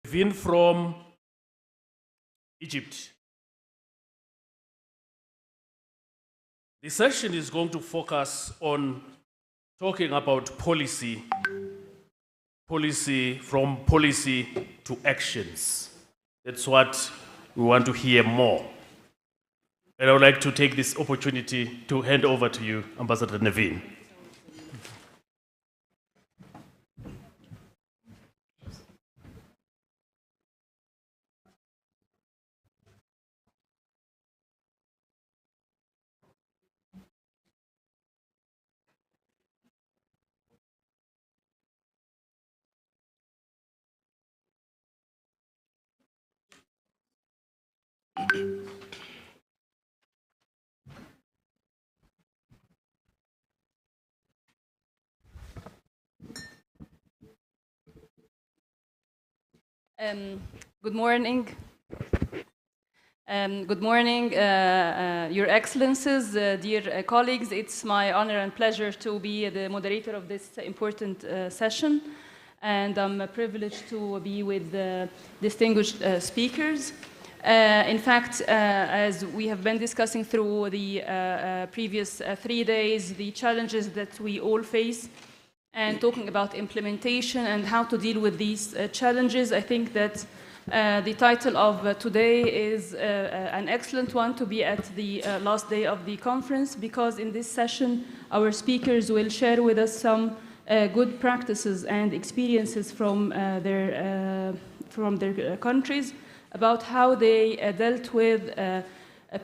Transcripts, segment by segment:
Vin from Egypt. The session is going to focus on talking about policy from policy to actions. That's what we want to hear more. And I would like to take this opportunity to hand over to you, Ambassador Naveen. Good morning. Good morning, Your Excellencies, dear colleagues. It's my honor and pleasure to be the moderator of this important session, and I'm privileged to be with distinguished speakers. In fact, as we have been discussing through the previous 3 days, the challenges that we all face, and talking about implementation and how to deal with these challenges, I think that the title of today is an excellent one to be at the last day of the conference, because in this session our speakers will share with us some good practices and experiences from their countries about how they dealt with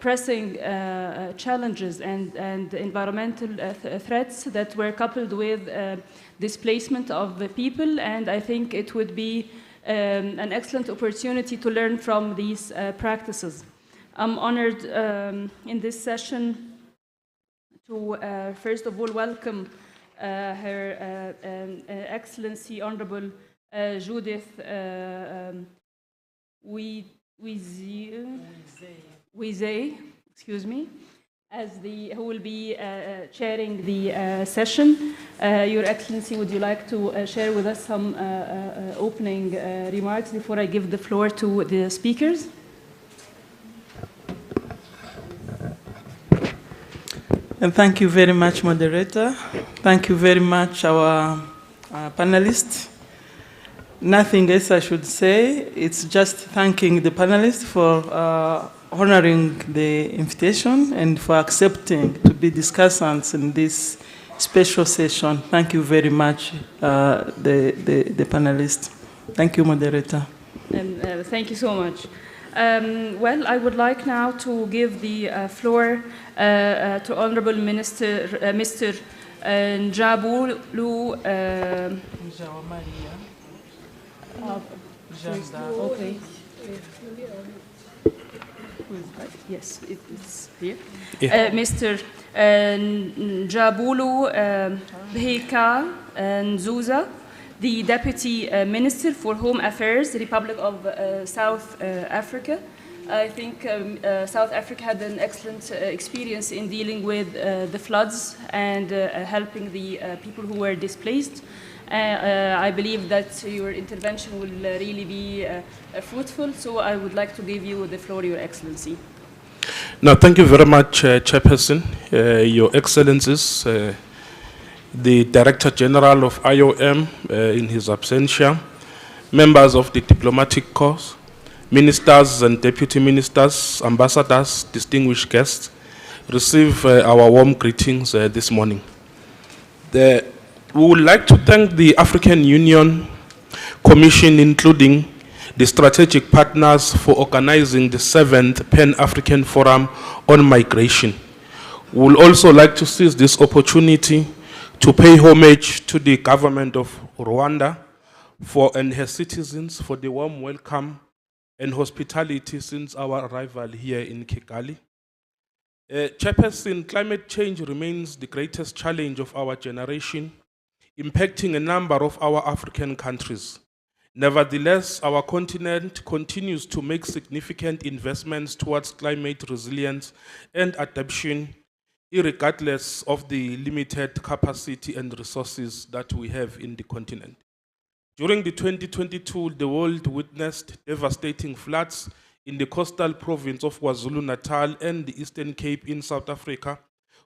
pressing challenges and environmental threats that were coupled with displacement of the people. And I think it would be an excellent opportunity to learn from these practices. I'm honored in this session to first of all welcome Her Excellency Honorable Judith Wizey, excuse me, who will be chairing the session. Your Excellency, would you like to share with us some opening remarks before I give the floor to the speakers? And thank you very much, moderator. Thank you very much, our panelists. Nothing else I should say. It's just thanking the panelists for honoring the invitation and for accepting to be discussants in this special session. Thank you very much, the panelists. Thank you, moderator. And thank you so much. Well, I would like now to give the floor to Honorable Minister, Mr. Njabulu. Okay. Yes, it's here. Yeah. Mr. Njabulu Bheka Nzuza, the Deputy Minister for Home Affairs, Republic of South Africa. I think South Africa had an excellent experience in dealing with the floods and helping the people who were displaced. I believe that your intervention will really be fruitful, so I would like to give you the floor, Your Excellency. No, thank you very much, Chairperson, Your Excellencies, the Director General of IOM in his absentia, members of the diplomatic corps, ministers and deputy ministers, ambassadors, distinguished guests, receive our warm greetings this morning. We would like to thank the African Union Commission, including the strategic partners, for organizing the 7th Pan-African Forum on Migration. We would also like to seize this opportunity to pay homage to the government of Rwanda and her citizens for the warm welcome and hospitality since our arrival here in Kigali. Chairperson, climate change remains the greatest challenge of our generation, impacting a number of our African countries. Nevertheless, our continent continues to make significant investments towards climate resilience and adaptation, irregardless of the limited capacity and resources that we have in the continent. During the 2022, the world witnessed devastating floods in the coastal province of KwaZulu-Natal and the Eastern Cape in South Africa,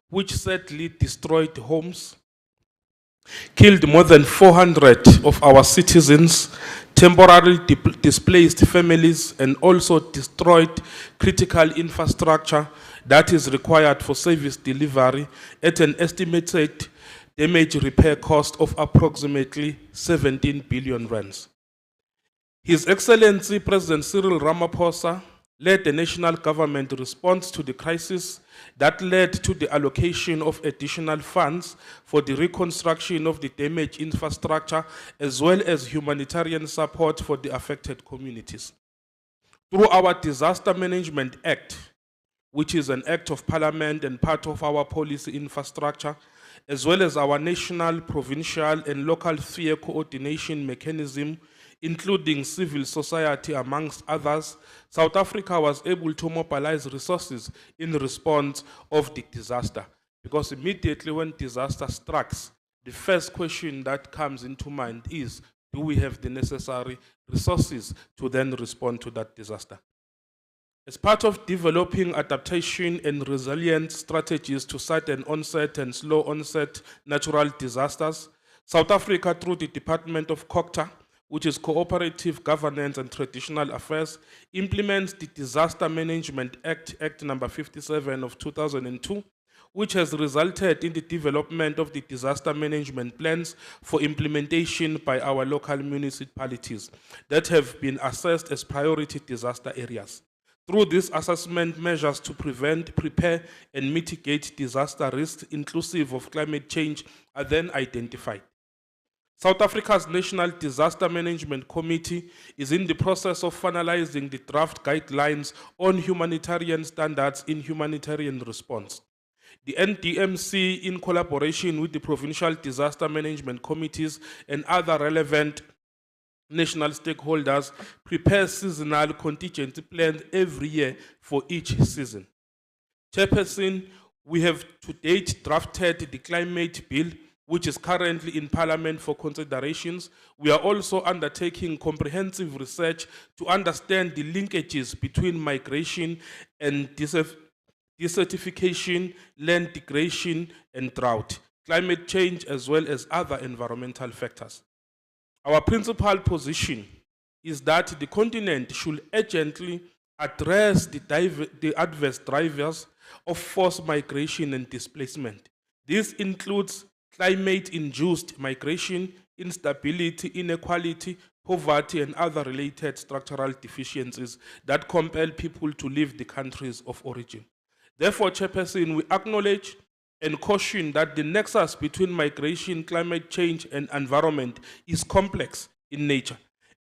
which sadly destroyed homes, killed more than 400 of our citizens, temporarily displaced families, and also destroyed critical infrastructure that is required for service delivery at an estimated damage repair cost of approximately 17 billion rands. His Excellency President Cyril Ramaphosa led the national government response to the crisis that led to the allocation of additional funds for the reconstruction of the damaged infrastructure as well as humanitarian support for the affected communities. Through our Disaster Management Act, which is an act of parliament and part of our policy infrastructure, as well as our national, provincial, and local sphere coordination mechanism, including civil society amongst others, South Africa was able to mobilize resources in response of the disaster. Because immediately when disaster strikes, the first question that comes into mind is, do we have the necessary resources to then respond to that disaster? As part of developing adaptation and resilience strategies to sudden onset and slow onset natural disasters, South Africa, through the Department of COGTA, which is Cooperative Governance and Traditional Affairs, implements the Disaster Management Act, Act number 57 of 2002, which has resulted in the development of the disaster management plans for implementation by our local municipalities that have been assessed as priority disaster areas. Through these assessment measures to prevent, prepare, and mitigate disaster risks inclusive of climate change are then identified. South Africa's National Disaster Management Committee is in the process of finalizing the draft guidelines on humanitarian standards in humanitarian response. The NDMC, in collaboration with the provincial disaster management committees and other relevant national stakeholders, prepare seasonal contingency plans every year for each season. Chairperson, we have to date drafted the climate bill, which is currently in Parliament for considerations. We are also undertaking comprehensive research to understand the linkages between migration and desertification, land degradation, and drought, climate change, as well as other environmental factors. Our principal position is that the continent should urgently address the adverse drivers of forced migration and displacement. This includes climate-induced migration, instability, inequality, poverty, and other related structural deficiencies that compel people to leave the countries of origin. Therefore, Chairperson, we acknowledge and caution that the nexus between migration, climate change, and environment is complex in nature,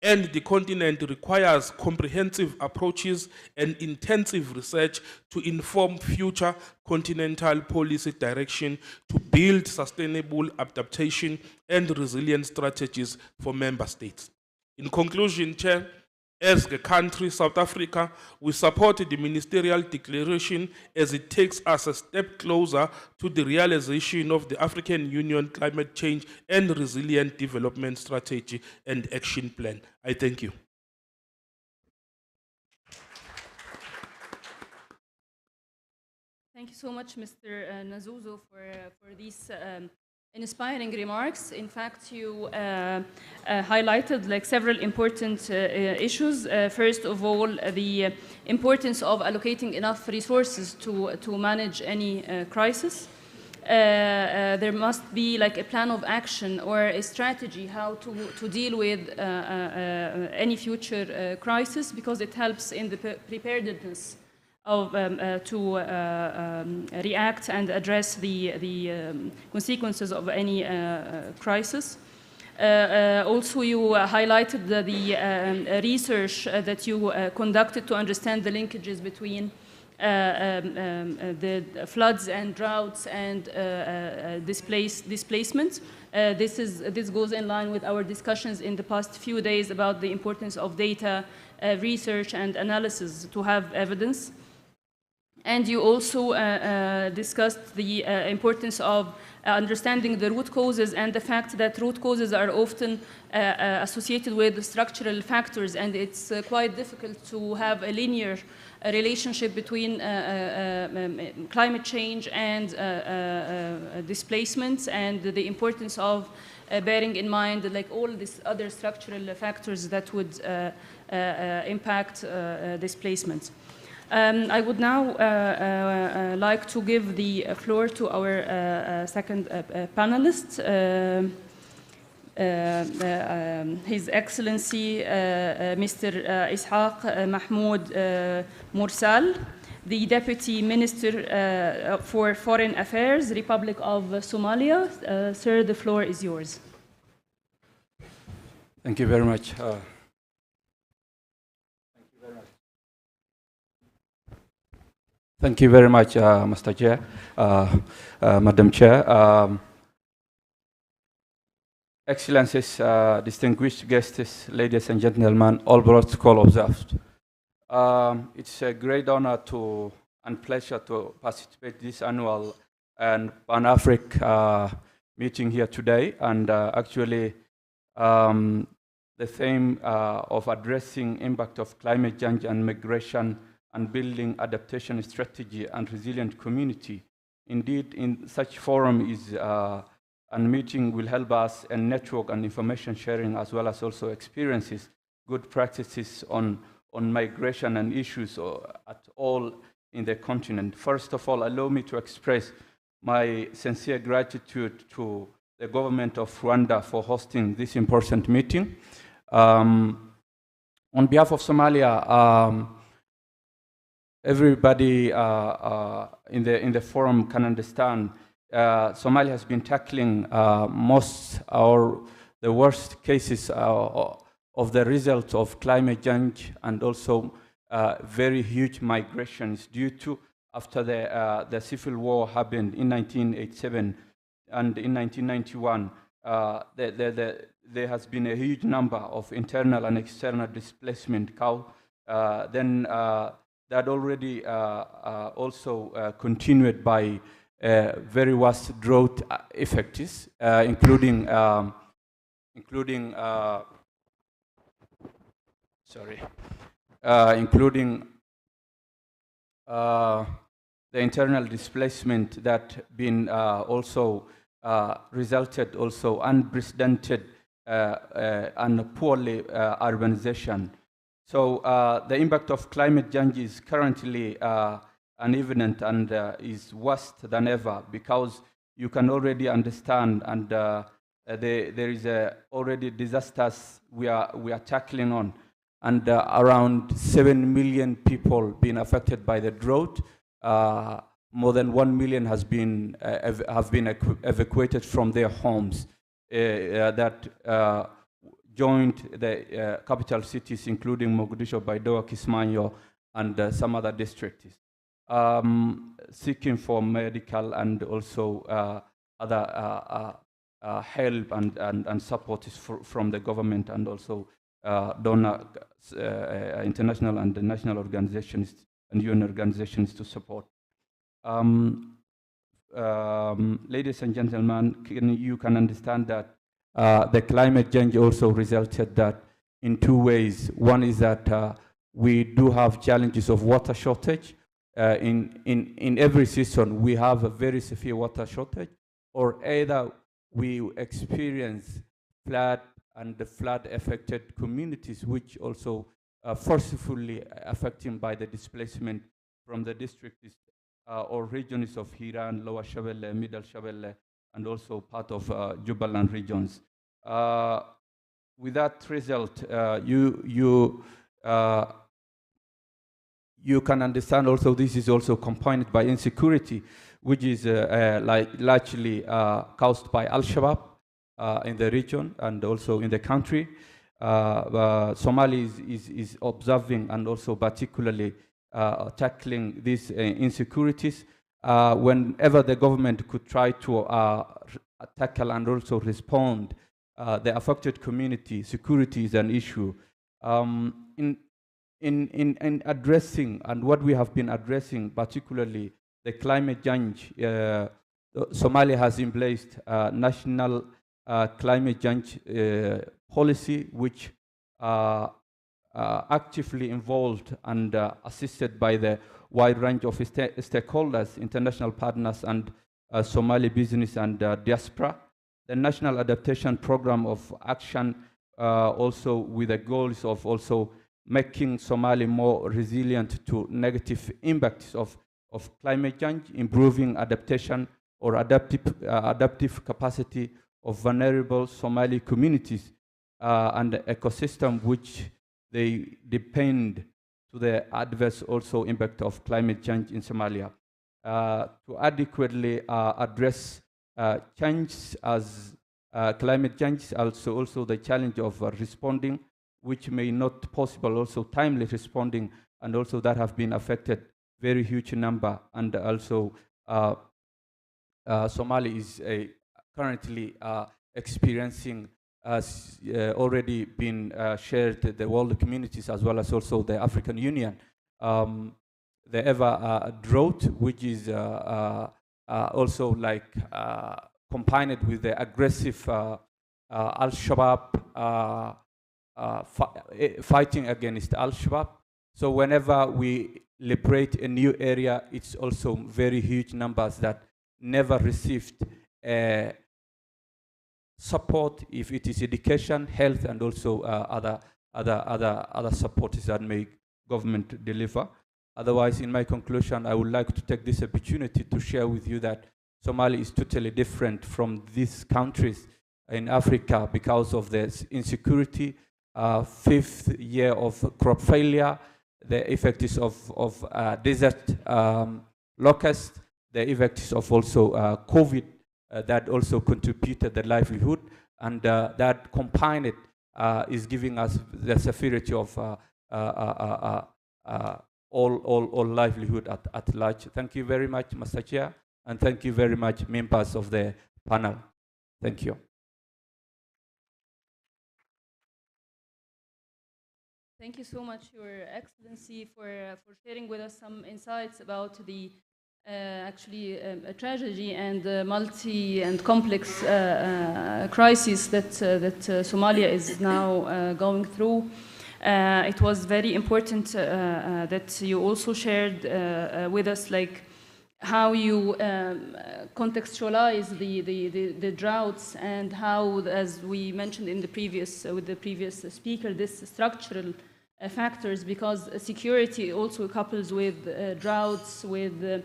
and the continent requires comprehensive approaches and intensive research to inform future continental policy direction to build sustainable adaptation and resilience strategies for member states. In conclusion, Chair, as a country, South Africa, we support the ministerial declaration as it takes us a step closer to the realization of the African Union Climate Change and Resilient Development Strategy and Action Plan. I thank you. Thank you so much, Mr. Nazuzo, for these inspiring remarks. In fact, you highlighted like several important issues. First of all, the importance of allocating enough resources to manage any crisis. There must be like a plan of action or a strategy how to deal with any future crisis, because it helps in the preparedness of to react and address the consequences of any crisis. Also, you highlighted the research that you conducted to understand the linkages between the floods and droughts and displacement. This goes in line with our discussions in the past few days about the importance of data research and analysis to have evidence. And you also discussed the importance of understanding the root causes and the fact that root causes are often associated with structural factors, and it's quite difficult to have a linear relationship between climate change and displacements, and the importance of bearing in mind like all these other structural factors that would impact displacement. I would now like to give the floor to our second panelist, His Excellency Mr. Ishaq Mahmoud Mursal, the Deputy Minister for Foreign Affairs, Republic of Somalia. Sir, the floor is yours. Thank you very much. Thank you very much, Mr. Chair, Madam Chair. Excellencies, distinguished guests, ladies and gentlemen, all protocol observed. It's a great honor and pleasure to participate in this annual and Pan-African meeting here today. And actually, the theme of addressing impact of climate change and migration and building adaptation strategy and resilient community. Indeed, in such forum and meeting will help us in network and information sharing, as well as also experiences, good practices on migration and issues at all in the continent. First of all, allow me to express my sincere gratitude to the government of Rwanda for hosting this important meeting. On behalf of Somalia, everybody in the forum can understand Somalia has been tackling most or the worst cases of the result of climate change, and also very huge migrations due to after the civil war happened in 1987 and in 1991. There has been a huge number of internal and external displacement. Then that already also continued by very worst drought effects, including the internal displacement that been also resulted also unprecedented and poorly urbanization. So the impact of climate change is currently unevident and is worse than ever, because you can already understand, and there is already disasters we are tackling on, and around 7 million people being affected by the drought. More than 1 million have been evacuated from their homes that joined the capital cities, including Mogadishu, Baidoa, Kismayo, and some other districts, seeking for medical and also other help and support from the government, and also donor, international and national organizations and UN organizations to support. Ladies and gentlemen, you can understand that the climate change also resulted that in two ways. One is that we do have challenges of water shortage. In every season, we have a very severe water shortage, or either we experience flood and the flood-affected communities, which also forcefully affected by the displacement from the districts or regions of Hiran, Lower Shabelle, Middle Shabelle, and also part of Jubaland regions. With that result, you can understand also this is also accompanied by insecurity, which is largely caused by Al-Shabaab in the region and also in the country. Somalia is observing and also particularly tackling these insecurities. Whenever the government could try to tackle and also respond the affected community, security is an issue. in addressing and what we have been addressing, particularly the climate change, Somalia has embraced a national climate change policy, which actively involved and assisted by the wide range of stakeholders, international partners, and Somali business and diaspora. The National Adaptation Program of Action, also with the goals of also making Somalia more resilient to negative impacts of climate change, improving adaptation or adaptive capacity of vulnerable Somali communities and the ecosystem which they depend to the adverse also impact of climate change in Somalia. To adequately address change as climate change, also the challenge of responding, which may not possible, also timely responding, and also that have been affected very huge number, and also Somalia is currently experiencing, as already been shared, the world communities as well as also the African Union, the ever drought, which is also like combined with the aggressive Al-Shabaab fighting against Al-Shabaab. So whenever we liberate a new area, it's also very huge numbers that never received support, if it is education, health, and also other supports that may government deliver. Otherwise, in my conclusion, I would like to take this opportunity to share with you that Somalia is totally different from these countries in Africa because of the insecurity, 5th year of crop failure, the effects of desert locust, the effects of also COVID that also contributed the livelihood, and that combined is giving us the severity of all livelihood at large. Thank you very much, Mr. Chair, and thank you very much, members of the panel. Thank you. Thank you so much, Your Excellency, for sharing with us some insights about the actually a tragedy and multi and complex crisis that Somalia is now going through. It was very important that you also shared with us, like, how you contextualize the droughts, and how, as we mentioned in the previous with the previous speaker, this structural factors, because security also couples with droughts, with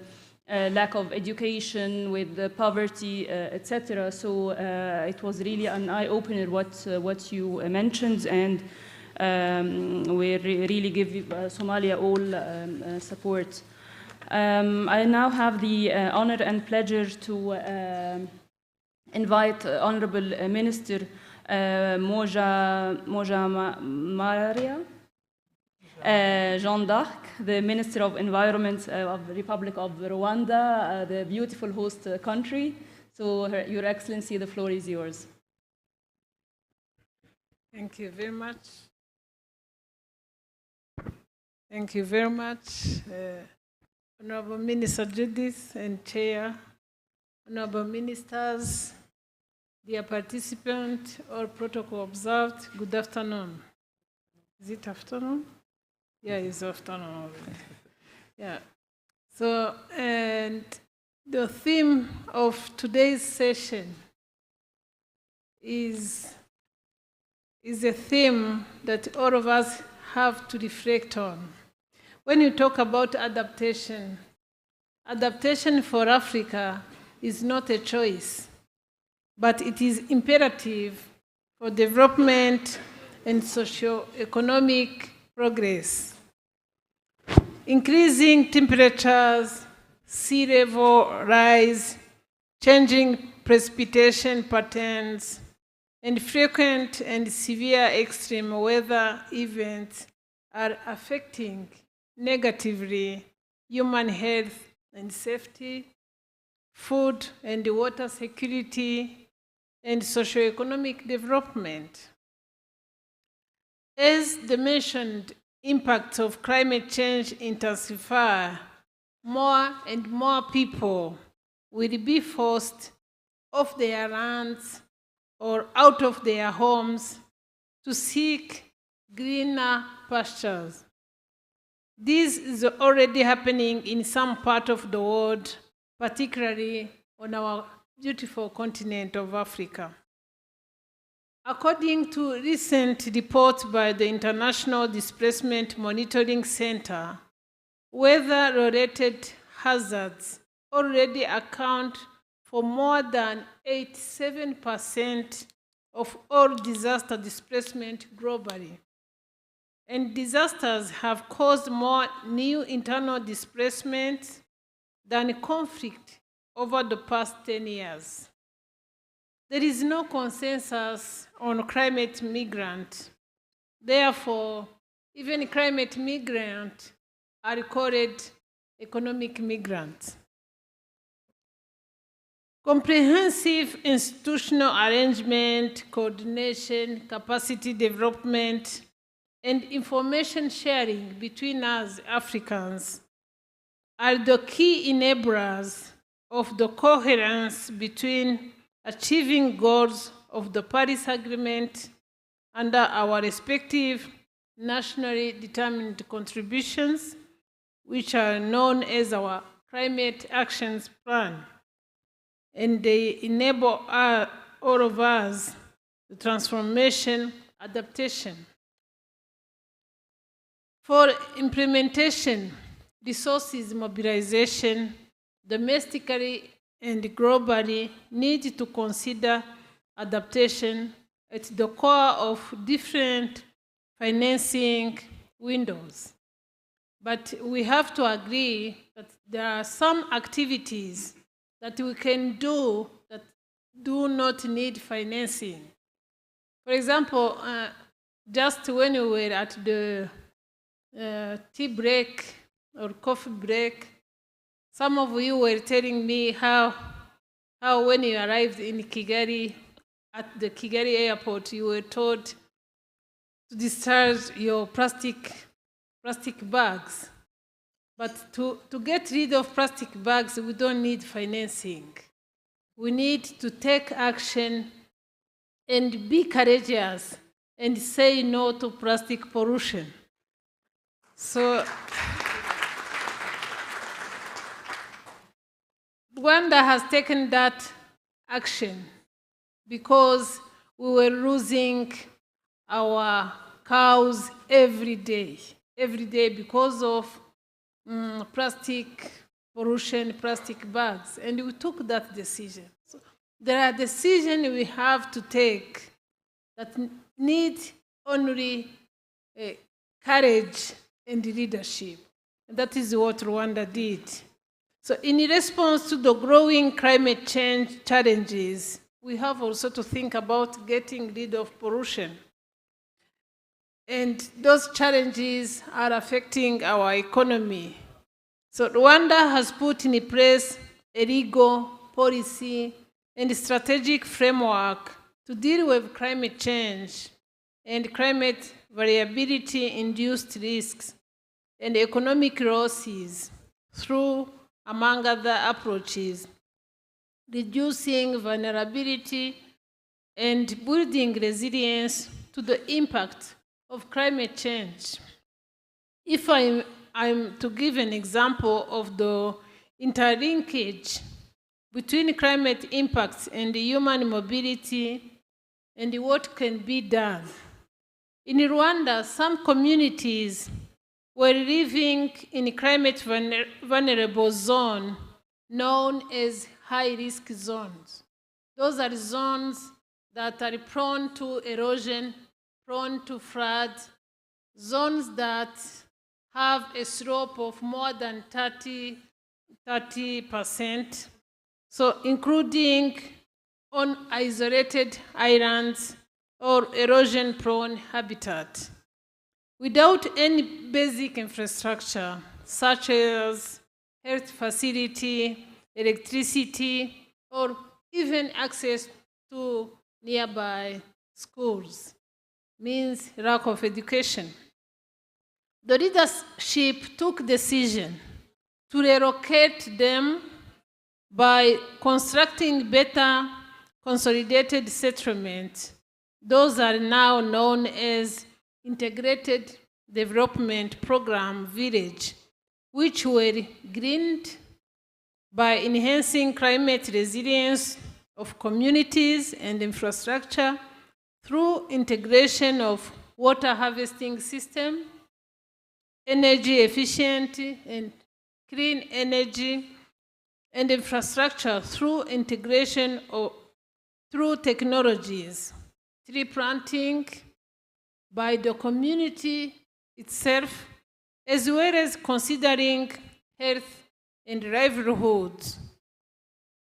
lack of education, with poverty, etc. So it was really an eye-opener what you mentioned, and we really give Somalia all support. I now have the honor and pleasure to invite Honorable Minister Moja Maria Jean d'Arc, the Minister of Environment of the Republic of Rwanda, the beautiful host country. So, Your Excellency, the floor is yours. Thank you very much. Thank you very much, Honorable Minister Judith and Chair, Honorable Ministers, dear participants, all protocol observed. Good afternoon. Is it afternoon? Yeah, it's afternoon already. Yeah. So, and the theme of today's session is a theme that all of us have to reflect on. When you talk about adaptation, adaptation for Africa is not a choice, but it is imperative for development and socio-economic progress. Increasing temperatures, sea level rise, changing precipitation patterns, and frequent and severe extreme weather events are affecting negatively human health and safety, food and water security, and socioeconomic development. As the mentioned impacts of climate change intensify, more and more people will be forced off their lands or out of their homes to seek greener pastures. This is already happening in some part of the world, particularly on our beautiful continent of Africa. According to recent reports by the International Displacement Monitoring Center, weather-related hazards already account for more than 87% of all disaster displacement globally. And disasters have caused more new internal displacements than conflict over the past 10 years. There is no consensus on climate migrant. Therefore, even climate migrants are called economic migrants. Comprehensive institutional arrangement, coordination, capacity development, and information sharing between us Africans are the key enablers of the coherence between achieving goals of the Paris Agreement under our respective nationally determined contributions, which are known as our Climate Actions Plan. And they enable all of us the transformation, adaptation. For implementation, resources mobilization, domestically and globally, need to consider adaptation at the core of different financing windows. But we have to agree that there are some activities that we can do that do not need financing. For example, just when we were at the tea break or coffee break, some of you were telling me how when you arrived in Kigali, at the Kigali airport, you were told to discharge your plastic bags. But to get rid of plastic bags, we don't need financing. We need to take action and be courageous and say no to plastic pollution. So Rwanda has taken that action because we were losing our cows every day because of plastic pollution, plastic bags, and we took that decision. So there are decisions we have to take that need only courage and leadership. And that is what Rwanda did. So in response to the growing climate change challenges, we have also to think about getting rid of pollution. And those challenges are affecting our economy. So Rwanda has put in place a legal policy and strategic framework to deal with climate change and climate variability-induced risks and economic losses through, among other approaches, reducing vulnerability and building resilience to the impact of climate change. If I'm to give an example of the interlinkage between climate impacts and human mobility and what can be done. In Rwanda, some communities were living in climate vulnerable zone known as high-risk zones. Those are zones that are prone to erosion, prone to flood, zones that have a slope of more than 30%, so including on isolated islands or erosion-prone habitat. Without any basic infrastructure, such as health facility, electricity, or even access to nearby schools, means lack of education. the leadership took decision to relocate them by constructing better consolidated settlements. Those are now known as Integrated Development Program Village, which were greened by enhancing climate resilience of communities and infrastructure through integration of water harvesting system, energy efficient and clean energy, and infrastructure through integration through technologies, tree planting by the community itself, as well as considering health and livelihoods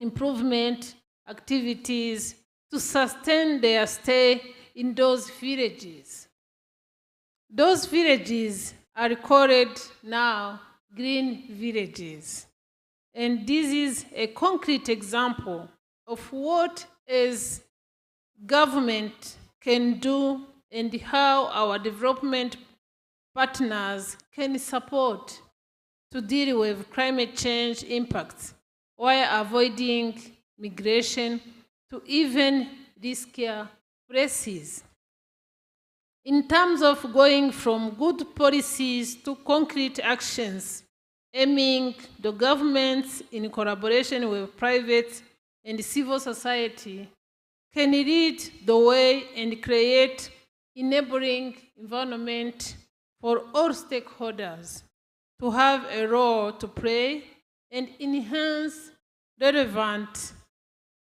improvement activities to sustain their stay in those villages. Those villages are called now green villages. And this is a concrete example of what as government can do and how our development partners can support to deal with climate change impacts while avoiding migration to even riskier places. In terms of going from good policies to concrete actions, aiming the governments in collaboration with private and civil society can lead the way and create enabling environment for all stakeholders to have a role to play and enhance relevant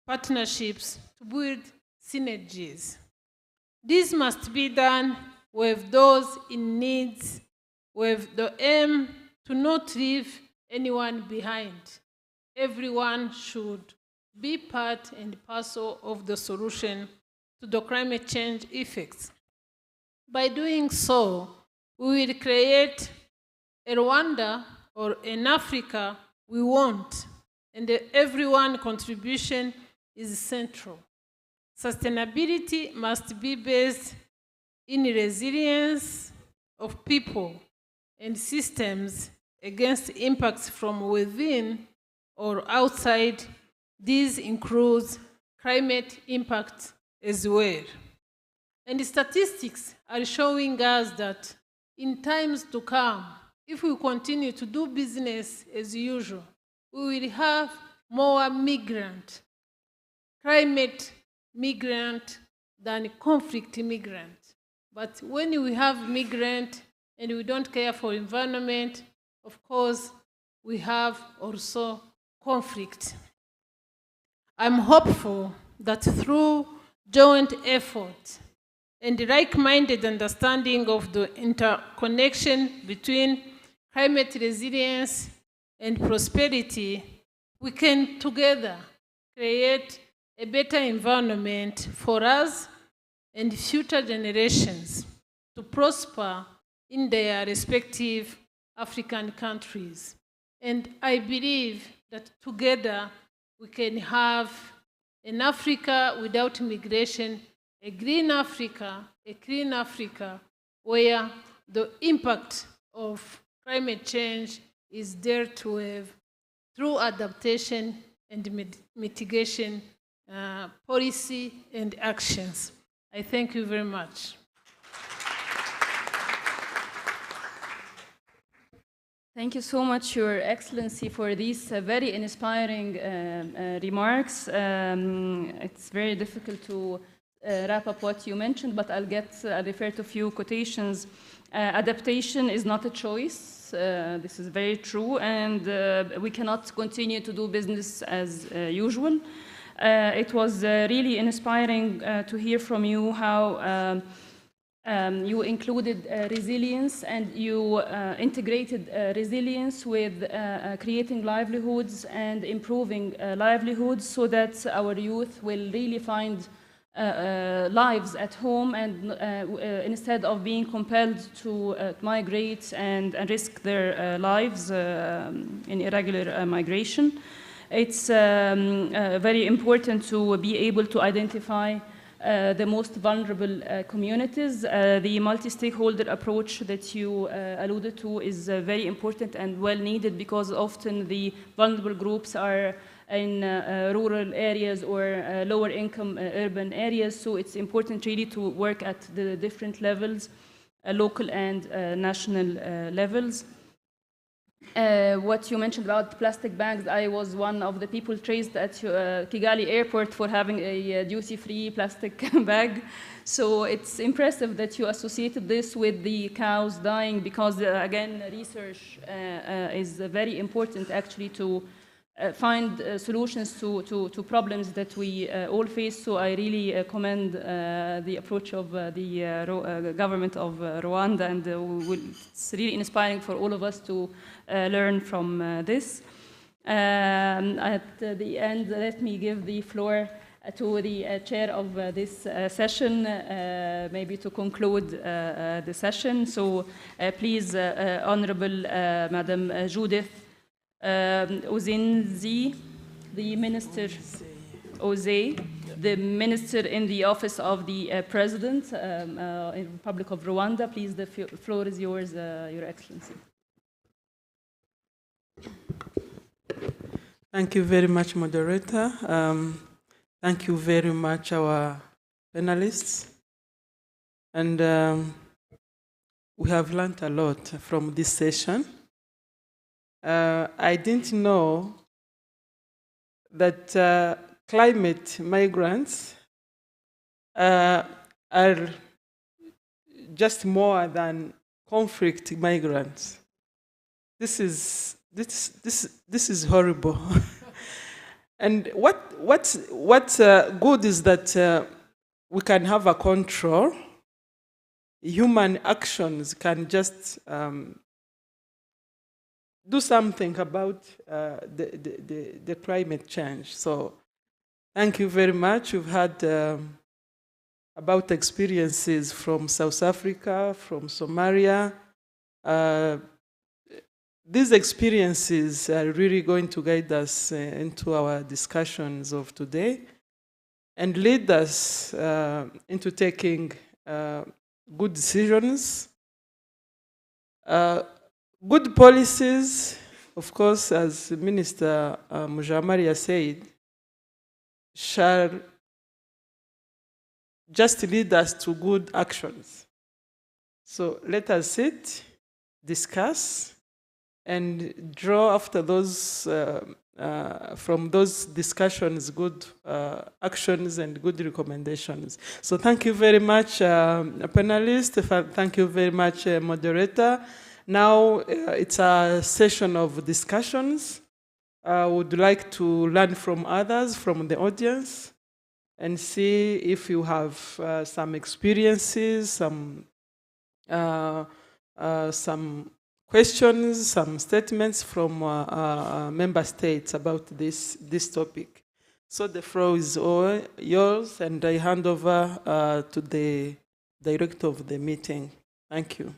partnerships to build synergies. This must be done with those in need, with the aim to not leave anyone behind. Everyone should be part and parcel of the solution to the climate change effects. By doing so, we will create a Rwanda or an Africa we want, and everyone's contribution is central. Sustainability must be based in resilience of people and systems against impacts from within or outside. This includes climate impact as well. And the statistics are showing us that in times to come, if we continue to do business as usual, we will have more migrant, climate migrant than conflict migrant. But when we have migrant and we don't care for environment, of course, we have also conflict. I'm hopeful that through joint effort and the like-minded understanding of the interconnection between climate resilience and prosperity, we can together create a better environment for us and future generations to prosper in their respective African countries. And I believe that together we can have an Africa without migration, a green Africa, a clean Africa, where the impact of climate change is dealt with through adaptation and mitigation policy and actions. I thank you very much. Thank you so much, Your Excellency, for these very inspiring remarks. It's very difficult to wrap up what you mentioned, but I'll refer to a few quotations. Adaptation is not a choice. This is very true, and we cannot continue to do business as usual. It was really inspiring to hear from you how you included resilience, and you integrated resilience with creating livelihoods and improving livelihoods so that our youth will really find lives at home, and instead of being compelled to migrate and risk their lives in irregular migration. It's very important to be able to identify the most vulnerable communities. The multi-stakeholder approach that you alluded to is very important and well needed, because often the vulnerable groups are in rural areas or lower income urban areas. So it's important really to work at the different levels, local and national levels. What you mentioned about plastic bags, I was one of the people traced at Kigali airport for having a duty-free plastic bag. So it's impressive that you associated this with the cows dying, because again, research is very important actually to find solutions to problems that we all face. So I really commend the approach of the government of Rwanda, and it's really inspiring for all of us to learn from this. At the end, let me give the floor to the chair of this session, maybe to conclude the session. So please, Honorable Madam Judith Ozenzi, the Minister Oze, the Minister in the Office of the President in the Republic of Rwanda. Please, the floor is yours, Your Excellency. Thank you very much, moderator. Thank you very much, our panelists. And we have learned a lot from this session. I didn't know that climate migrants are just more than conflict migrants. This is horrible. And what's good is that we can have a control. Human actions can just do something about the climate change. So thank you very much. You've had about experiences from South Africa, from Somalia. These experiences are really going to guide us into our discussions of today and lead us into taking good decisions, good policies. Of course, as Minister Mujamaria said, shall just lead us to good actions. So let us sit, discuss, and draw after those, from those discussions, good actions and good recommendations. So thank you very much, panelists. Thank you very much, moderator. Now it's a session of discussions. I would like to learn from others, from the audience, and see if you have some experiences, some questions, some statements from member states about this topic. So the floor is all yours, and I hand over to the director of the meeting. Thank you.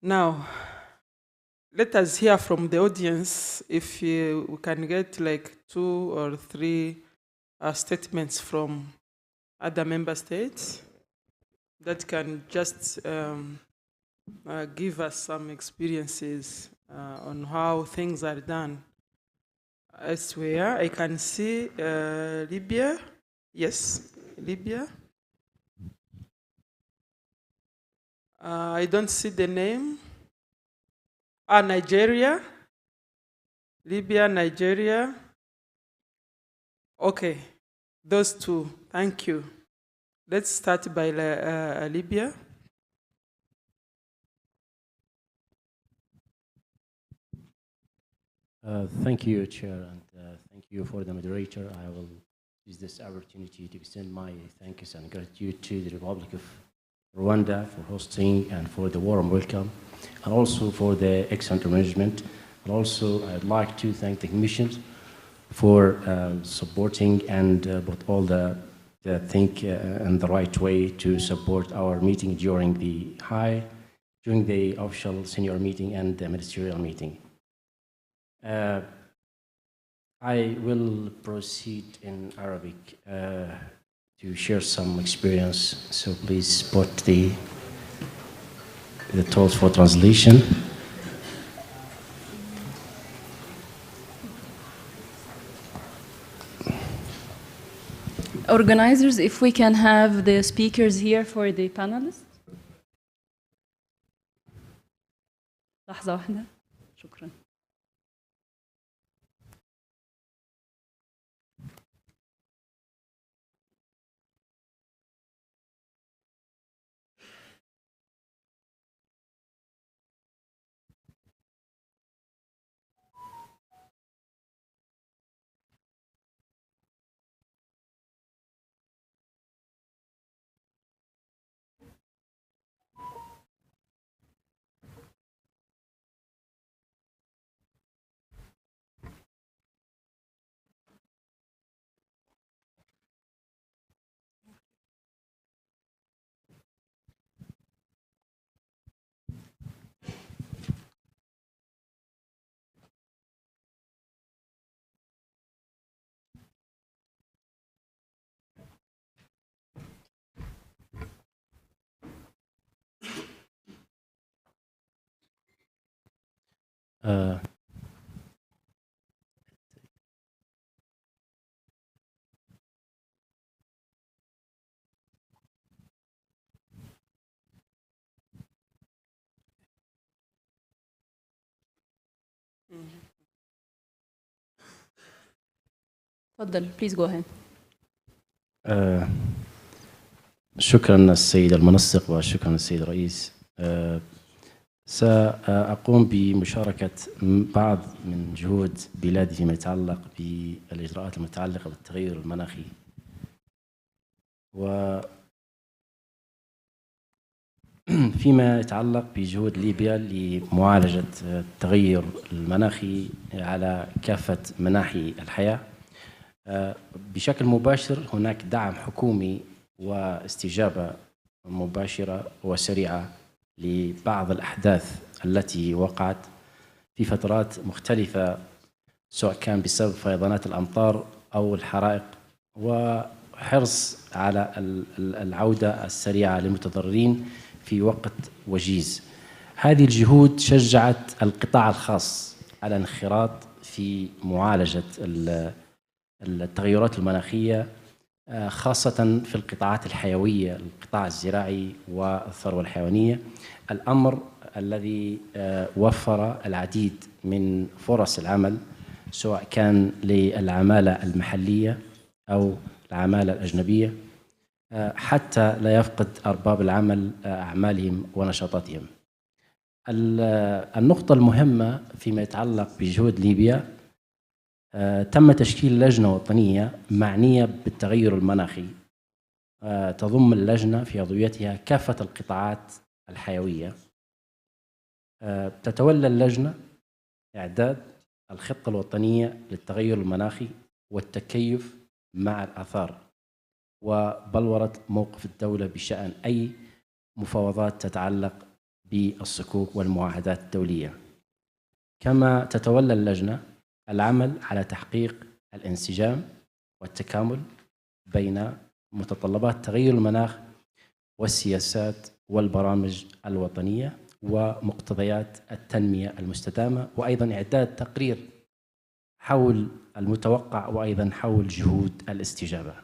Now, let us hear from the audience if we can get like 2 or 3 statements from other member states that can just give us some experiences on how things are done elsewhere. I can see Libya. Yes, Libya. I don't see the name. Nigeria. Libya, Nigeria. Okay, those 2. Thank you. Let's start by Libya. Thank you, Chair, and thank you for the moderator. I will use this opportunity to extend my thanks and gratitude to the Republic of Rwanda for hosting and for the warm welcome, and also for the excellent management. And also, I'd like to thank the Commission for supporting and put all the think in the right way to support our meeting during the official senior meeting and the ministerial meeting. I will proceed in Arabic to share some experience, so please put the tools for translation. Organizers, if we can have the speakers here for the panelists. لحظة واحدة. شكرا. تفضل, please go ahead. شكرا السيد المنسق وشكرا السيد الرئيس. سأقوم بمشاركة بعض من جهود بلادي فيما يتعلق بالإجراءات المتعلقة بالتغير المناخي. وفيما يتعلق بجهود ليبيا لمعالجة التغير المناخي على كافة مناحي الحياة، بشكل مباشر هناك دعم حكومي واستجابة مباشرة وسريعة لبعض الأحداث التي وقعت في فترات مختلفة، سواء كان بسبب فيضانات الأمطار أو الحرائق، وحرص على العودة السريعة للمتضررين في وقت وجيز. هذه الجهود شجعت القطاع الخاص على الانخراط في معالجة التغيرات المناخية، خاصة في القطاعات الحيوية، القطاع الزراعي والثروة الحيوانية، الأمر الذي وفر العديد من فرص العمل، سواء كان للعمالة المحلية أو العمالة الأجنبية، حتى لا يفقد أرباب العمل أعمالهم ونشاطاتهم. النقطة المهمة فيما يتعلق بجهود ليبيا، تم تشكيل لجنة وطنية معنية بالتغير المناخي، تضم اللجنة في عضويتها كافة القطاعات الحيوية. تتولى اللجنة إعداد الخطة الوطنية للتغير المناخي والتكيف مع الآثار، وبلورة موقف الدولة بشأن أي مفاوضات تتعلق بالصكوك والمعاهدات الدولية. كما تتولى اللجنة العمل على تحقيق الانسجام والتكامل بين متطلبات تغير المناخ والسياسات والبرامج الوطنية ومقتضيات التنمية المستدامة، وأيضا إعداد تقرير حول المتوقع وأيضا حول جهود الاستجابة.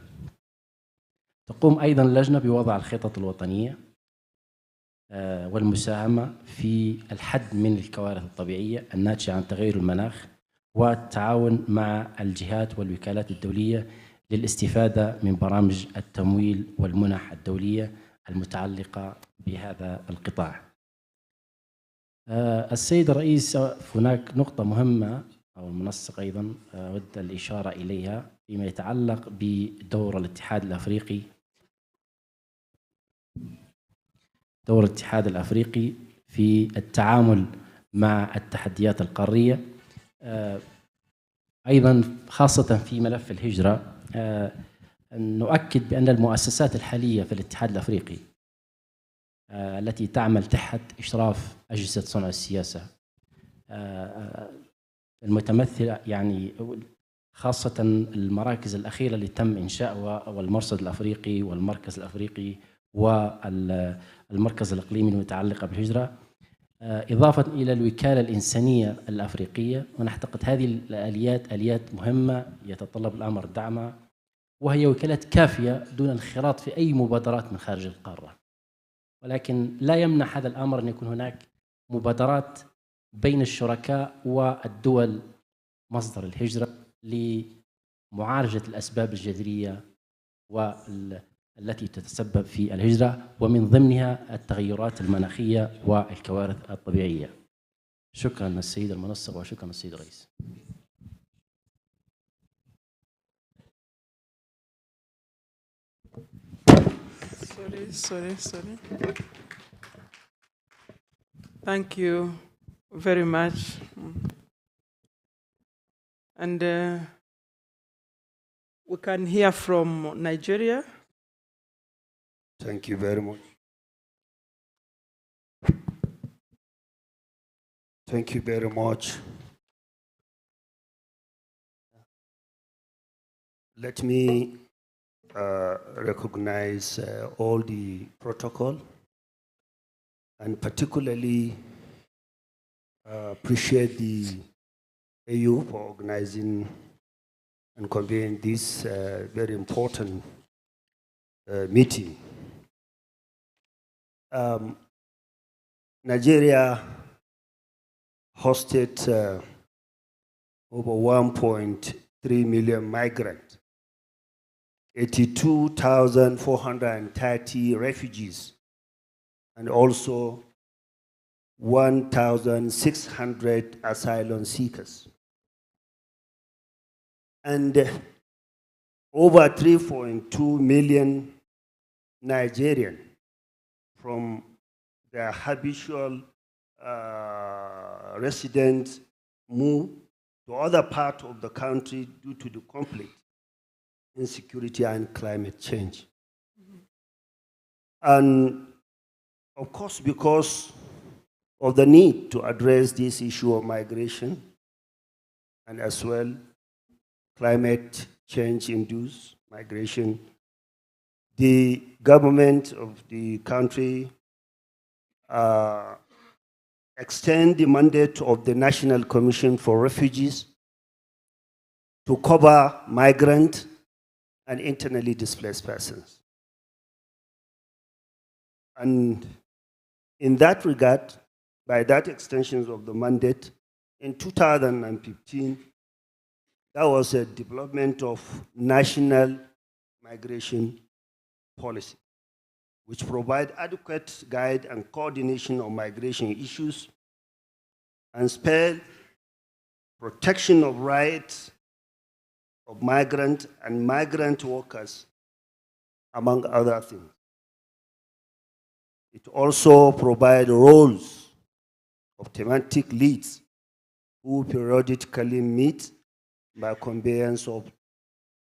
تقوم أيضا اللجنة بوضع الخطط الوطنية والمساهمة في الحد من الكوارث الطبيعية الناتجة عن تغير المناخ، والتعاون مع الجهات والوكالات الدولية للاستفادة من برامج التمويل والمنح الدولية المتعلقة بهذا القطاع. السيد الرئيس، هناك نقطة مهمة أو المنسق أيضا أود الإشارة إليها فيما يتعلق بدور الاتحاد الأفريقي. دور الاتحاد الأفريقي في التعامل مع التحديات القارية. أيضا خاصة في ملف الهجرة نؤكد بأن المؤسسات الحالية في الاتحاد الأفريقي التي تعمل تحت إشراف أجهزة صنع السياسة المتمثلة يعني خاصة المراكز الأخيرة اللي تم إنشاؤها والمرصد الأفريقي والمركز الأفريقي والمركز الإقليمي المتعلقة بالهجرة، إضافة إلى الوكالة الإنسانية الأفريقية. ونعتقد هذه الآليات آليات مهمة يتطلب الأمر دعمها، وهي وكالات كافية دون الانخراط في أي مبادرات من خارج القارة. ولكن لا يمنع هذا الأمر أن يكون هناك مبادرات بين الشركاء والدول مصدر الهجرة لمعالجة الأسباب الجذرية والتي تتسبب في الهجرة، ومن ضمنها التغيرات المناخية والكوارث الطبيعية. شكرا السيد المنسق وشكرا السيد الرئيس. Sorry. Thank you very much. And we can hear from Nigeria. Thank you very much. Thank you very much. Let me recognize all the protocol, and particularly appreciate the AU for organizing and convening this very important meeting. Nigeria hosted over 1.3 million migrants, 82,430 refugees, and also 1,600 asylum seekers. And over 3.2 million Nigerians from their habitual residents moved to other parts of the country due to the conflict, insecurity, and climate change. And of course, because of the need to address this issue of migration and as well climate change-induced migration, the government of the country extend the mandate of the National Commission for Refugees to cover migrant and internally displaced persons. And in that regard, by that extension of the mandate, in 2015, that was a development of national migration policy, which provide adequate guide and coordination of migration issues and spell protection of rights of migrant and migrant workers, among other things. It also provides roles of thematic leads who periodically meet by conveyance of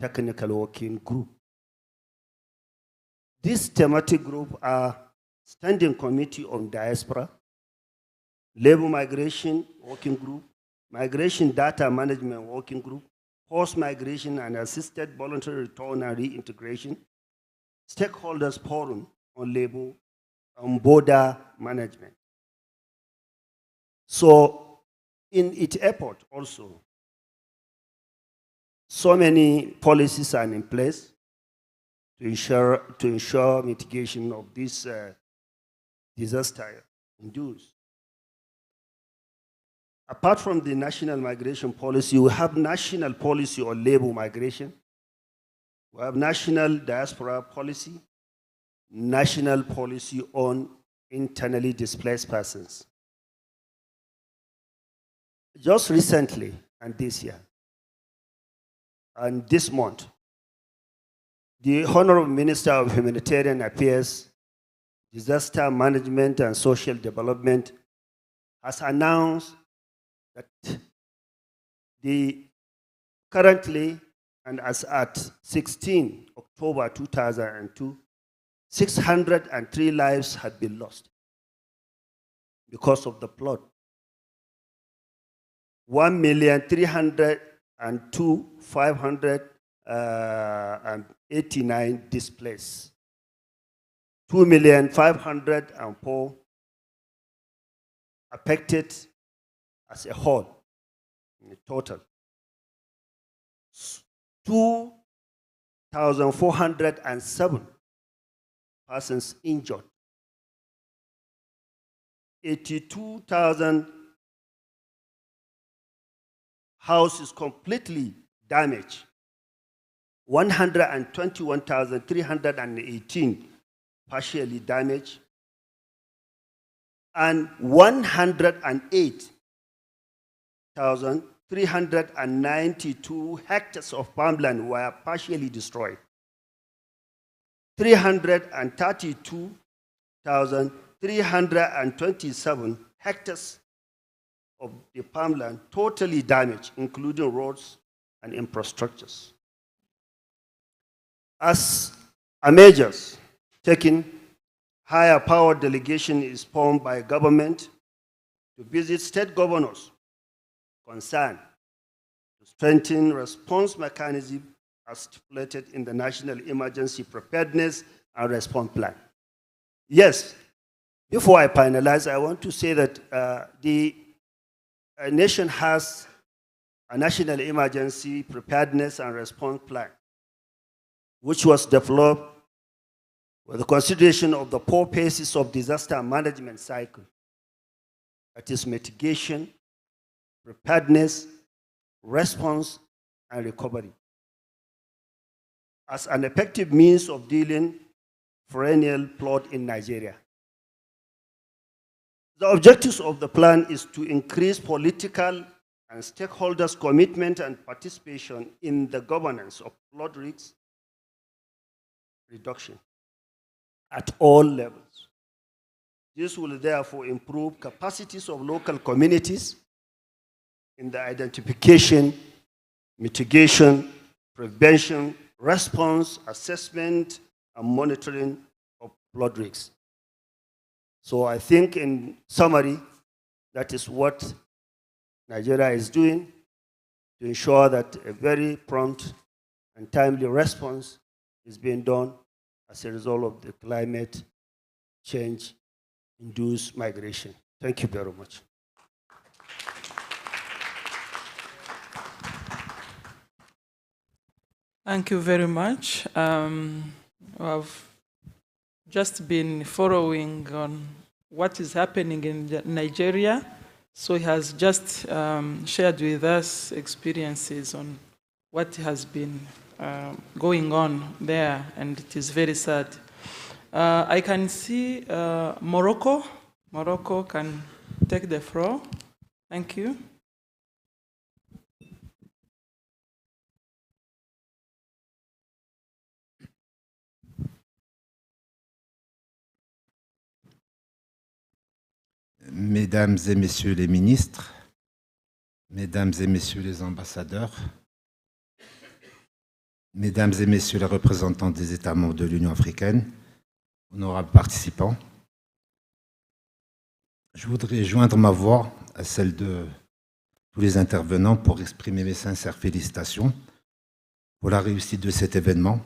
technical working group. These thematic groups are Standing Committee on Diaspora, Labor Migration Working Group, Migration Data Management Working Group, Post-Migration and Assisted Voluntary Return and Reintegration, Stakeholders Forum on Labor and Border Management. So in its effort also, so many policies are in place to ensure mitigation of this disaster induced. Apart from the national migration policy, we have national policy on labor migration. We have national diaspora policy, national policy on internally displaced persons. Just recently, and this year, and this month, the Honorable Minister of Humanitarian Affairs, Disaster Management and Social Development has announced that the Currently, and as at 16 October 2002, 603 lives had been lost because of the flood. 1,302,589 displaced. 2,504,000 affected as a whole, in total. 2,407 persons injured. 82,000 houses completely damaged. 121,318 partially damaged. And 108,392 hectares of farmland were partially destroyed. 332,327 hectares of the farmland totally damaged, including roads and infrastructures. As a measures taken, higher power delegation is formed by government to visit state governors concerned to strengthen response mechanism as stipulated in the National Emergency Preparedness and Response Plan. Yes, before I finalize, I want to say that the nation has a National Emergency Preparedness and Response Plan, which was developed with the consideration of the 4 phases of disaster management cycle. That is mitigation, preparedness, response, and recovery, as an effective means of dealing perennial flood in Nigeria. The objectives of the plan is to increase political and stakeholders' commitment and participation in the governance of flood risk reduction at all levels. This will therefore improve capacities of local communities in the identification, mitigation, prevention, response, assessment, and monitoring of flood risks. So I think in summary, that is what Nigeria is doing to ensure that a very prompt and timely response is being done as a result of the climate change-induced migration. Thank you very much. Thank you very much. I've just been following on what is happening in Nigeria. So he has just shared with us experiences on what has been going on there, and it is very sad. I can see Morocco. Morocco can take the floor. Thank you. Mesdames et messieurs les ministres, mesdames et messieurs les ambassadeurs, mesdames et messieurs les représentants des États membres de l'Union africaine, honorables participants, je voudrais joindre ma voix à celle de tous les intervenants pour exprimer mes sincères félicitations pour la réussite de cet événement.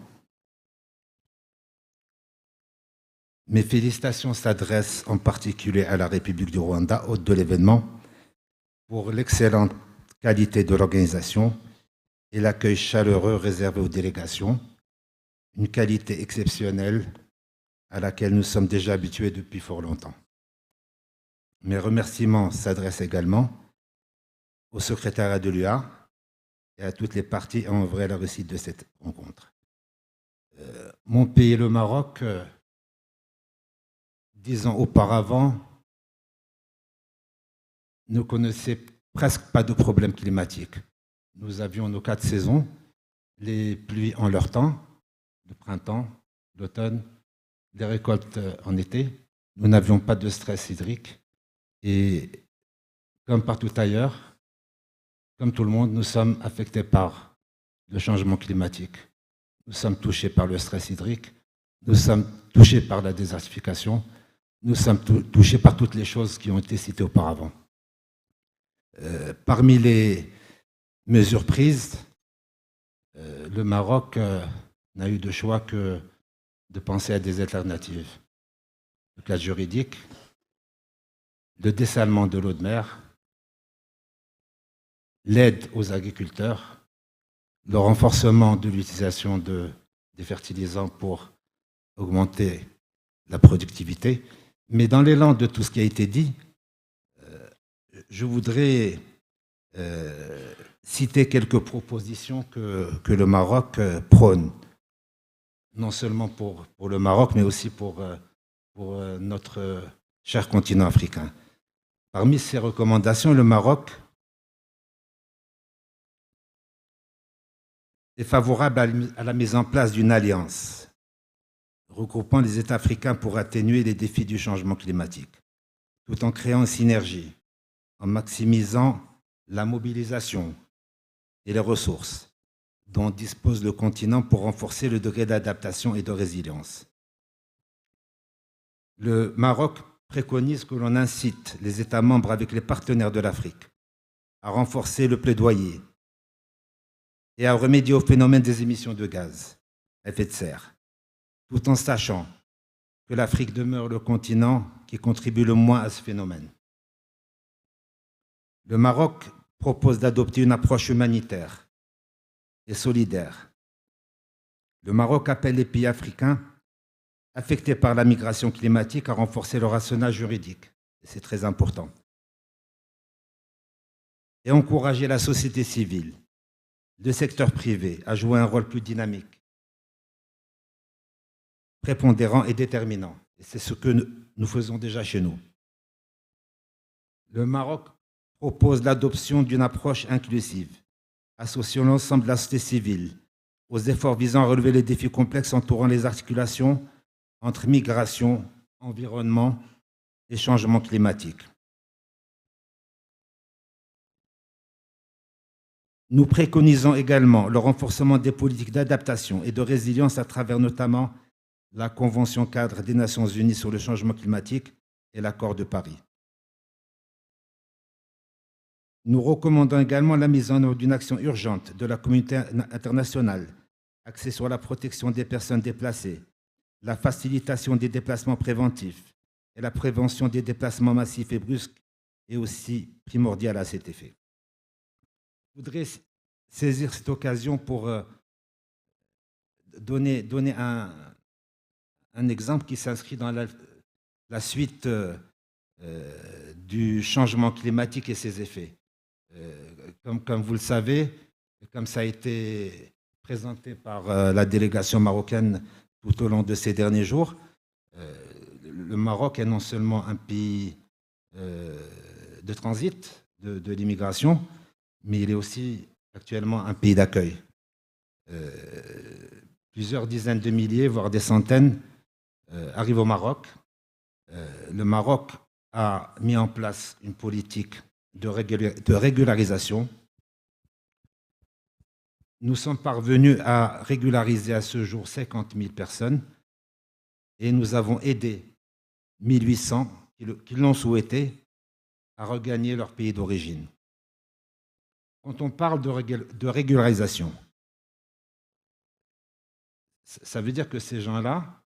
Mes félicitations s'adressent en particulier à la République du Rwanda, hôte de l'événement, pour l'excellente qualité de l'organisation et l'accueil chaleureux réservé aux délégations, une qualité exceptionnelle à laquelle nous sommes déjà habitués depuis fort longtemps. Mes remerciements s'adressent également au secrétariat de l'UA et à toutes les parties ayant œuvré à la réussite de cette rencontre. Mon pays, le Maroc, 10 ans auparavant, ne connaissait presque pas de problèmes climatiques. Nous avions nos 4 saisons, les pluies en leur temps, le printemps, l'automne, les récoltes en été. Nous n'avions pas de stress hydrique. Et comme partout ailleurs, comme tout le monde, nous sommes affectés par le changement climatique. Nous sommes touchés par le stress hydrique, nous sommes touchés par la désertification, nous sommes touchés par toutes les choses qui ont été citées auparavant. Parmi les mesures prises, le Maroc n'a eu de choix que de penser à des alternatives. Le cadre juridique, le dessalement de l'eau de mer, l'aide aux agriculteurs, le renforcement de l'utilisation des fertilisants pour augmenter la productivité. Mais dans l'élan de tout ce qui a été dit, je voudrais citer quelques propositions que le Maroc prône, non seulement pour le Maroc, mais aussi pour notre cher continent africain. Parmi ces recommandations, le Maroc est favorable à la mise en place d'une alliance regroupant les États africains pour atténuer les défis du changement climatique, tout en créant une synergie, en maximisant la mobilisation et les ressources dont dispose le continent pour renforcer le degré d'adaptation et de résilience. Le Maroc préconise que l'on incite les États membres avec les partenaires de l'Afrique à renforcer le plaidoyer et à remédier au phénomène des émissions de gaz à effet de serre, tout en sachant que l'Afrique demeure le continent qui contribue le moins à ce phénomène. Le Maroc propose d'adopter une approche humanitaire et solidaire. Le Maroc appelle les pays africains affectés par la migration climatique à renforcer leur arsenal juridique, et c'est très important, et encourager la société civile, le secteur privé à jouer un rôle plus dynamique, prépondérant et déterminant. Et c'est ce que nous faisons déjà chez nous. Le Maroc propose l'adoption d'une approche inclusive, associant l'ensemble de la société civile aux efforts visant à relever les défis complexes entourant les articulations entre migration, environnement et changement climatique. Nous préconisons également le renforcement des politiques d'adaptation et de résilience à travers notamment la Convention cadre des Nations Unies sur le changement climatique et l'accord de Paris. Nous recommandons également la mise en œuvre d'une action urgente de la communauté internationale axée sur la protection des personnes déplacées, la facilitation des déplacements préventifs et la prévention des déplacements massifs et brusques est aussi primordiale à cet effet. Je voudrais saisir cette occasion pour donner un exemple qui s'inscrit dans la suite du changement climatique et ses effets. Comme vous le savez, comme ça a été présenté par la délégation marocaine tout au long de ces derniers jours, le Maroc est non seulement un pays de transit de l'immigration, mais il est aussi actuellement un pays d'accueil. Plusieurs dizaines de milliers, voire des centaines, arrivent au Maroc. Le Maroc a mis en place une politique de régularisation. Nous sommes parvenus à régulariser à ce jour 50 000 personnes et nous avons aidé 1800 qui l'ont souhaité à regagner leur pays d'origine. Quand on parle de régularisation, ça veut dire que ces gens-là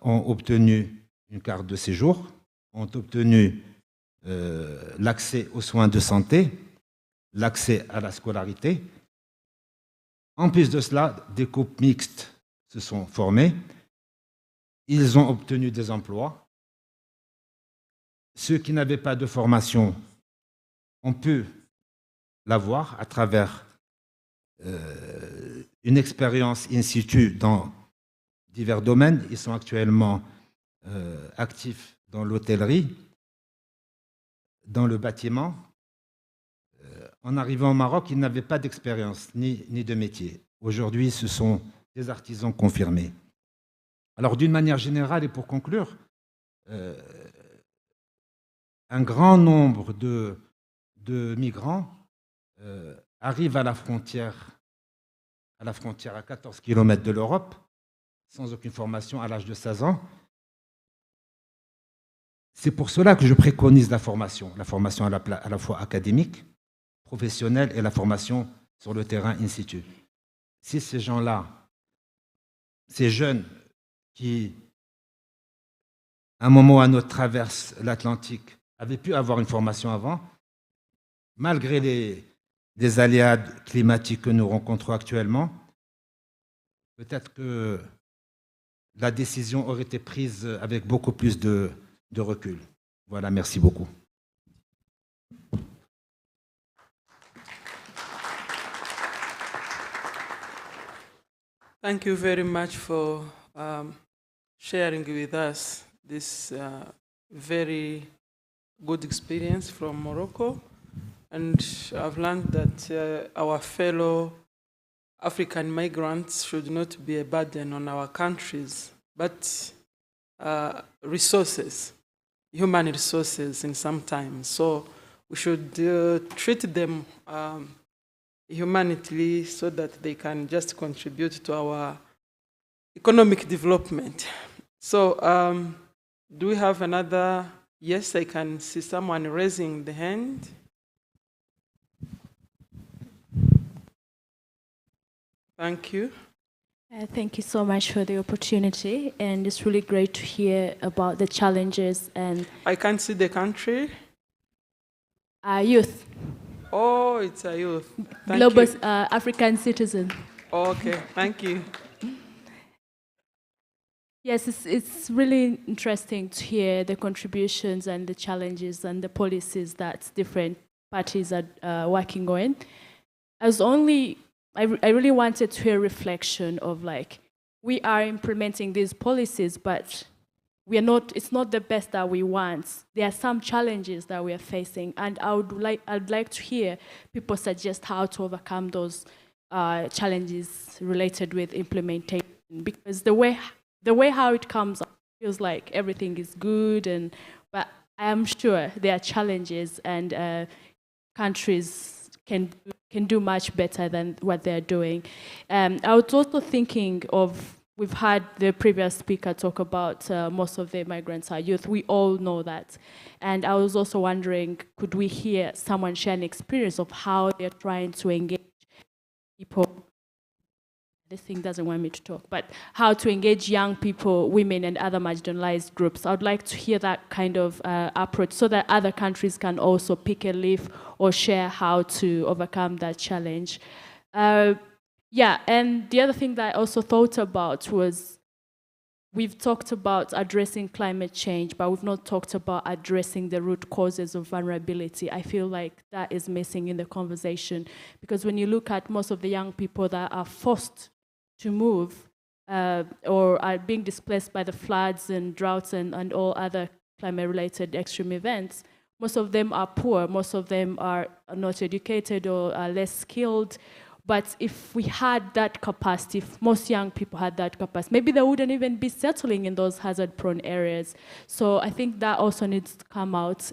ont obtenu une carte de séjour, ont obtenu l'accès aux soins de santé, l'accès à la scolarité. En plus de cela, des couples mixtes se sont formés. Ils ont obtenu des emplois. Ceux qui n'avaient pas de formation ont pu l'avoir à travers une expérience in situ dans divers domaines. Ils sont actuellement actifs dans l'hôtellerie, dans le bâtiment. En arrivant au Maroc, ils n'avaient pas d'expérience ni de métier. Aujourd'hui, ce sont des artisans confirmés. Alors, d'une manière générale, et pour conclure, un grand nombre de migrants arrivent à la frontière à la frontière à 14 km de l'Europe, sans aucune formation à l'âge de 16 ans. C'est pour cela que je préconise la formation à la fois académique, professionnelle et la formation sur le terrain in situ. Si ces gens-là, ces jeunes qui, à un moment ou à un autre, traversent l'Atlantique, avaient pu avoir une formation avant, malgré les aléas climatiques que nous rencontrons actuellement, peut-être que la décision aurait été prise avec beaucoup plus de recul. Voilà, merci beaucoup. Thank you very much for sharing with us this very good experience from Morocco. And I've learned that our fellow African migrants should not be a burden on our countries, but resources, human resources in some time. So we should treat them humanely so that they can just contribute to our economic development. So do we have another? Yes, I can see someone raising the hand. Thank you. Thank you so much for the opportunity, and it's really great to hear about the challenges and... I can't see the country. Youth. Oh, it's a youth. Thank Global you. African citizen. Okay, thank you. Yes, it's really interesting to hear the contributions and the challenges and the policies that different parties are working on. I really wanted to hear reflection of like, we are implementing these policies, but it's not the best that we want. There are some challenges that we are facing, and I'd like to hear people suggest how to overcome those challenges related with implementation, because the way how it comes up feels like everything is good, but I am sure there are challenges, and countries can do much better than what they're doing. I was also thinking of, we've had the previous speaker talk about most of the migrants are youth. We all know that. And I was also wondering, could we hear someone share an experience of how they're trying to engage people? This thing doesn't want me to talk, but how to engage young people, women, and other marginalized groups. I would like to hear that kind of approach so that other countries can also pick a leaf or share how to overcome that challenge. Yeah, and the other thing that I also thought about was, we've talked about addressing climate change, but we've not talked about addressing the root causes of vulnerability. I feel like that is missing in the conversation, because when you look at most of the young people that are forced to move or are being displaced by the floods and droughts and all other climate-related extreme events, most of them are poor, most of them are not educated or are less skilled. But if we had that capacity, if most young people had that capacity, maybe they wouldn't even be settling in those hazard-prone areas. So I think that also needs to come out